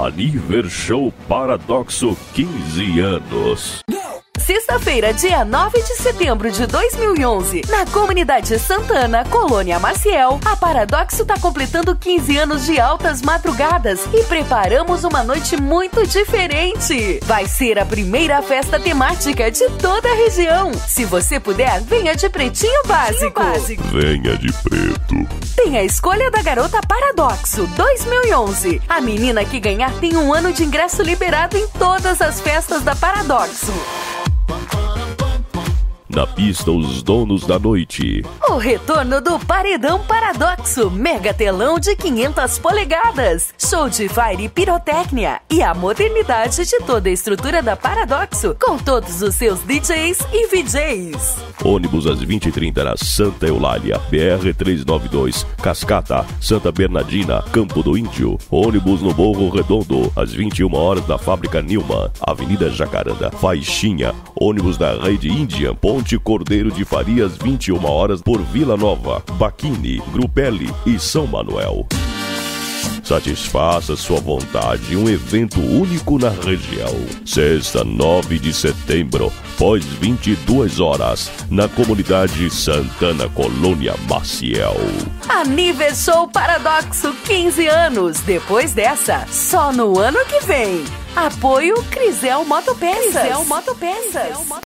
Anivershow Paradoxo 15 anos. Sexta-feira, dia 9 de setembro de 2011, na comunidade Santana, Colônia Maciel, a Paradoxo está completando 15 anos de altas madrugadas e preparamos uma noite muito diferente. Vai ser a primeira festa temática de toda a região. Se você puder, venha de pretinho básico. Venha de preto. Tem a escolha da garota Paradoxo 2011. A menina que ganhar tem 1 ano de ingresso liberado em todas as festas da Paradoxo. Na pista, os donos da noite. O retorno do Paredão Paradoxo, mega telão de 500 polegadas, show de fire e pirotecnia e a modernidade de toda a estrutura da Paradoxo, com todos os seus DJs e VJs. Ônibus às 20h30 na Santa Eulália, BR-392, Cascata, Santa Bernardina, Campo do Índio. Ônibus no Morro Redondo, às 21 horas na Fábrica Nilman, Avenida Jacaranda, Faixinha. Ônibus da Rede Indian, Ponte Cordeiro de Farias, 21 horas por Vila Nova, Baquini, Grupelli e São Manuel. Satisfaça sua vontade, um evento único na região. Sexta, 9 de setembro, pós 22 horas, na comunidade Santana, Colônia Maciel. Aniversou Paradoxo 15 anos. Depois dessa, só no ano que vem. Apoio Crisel Motopeças.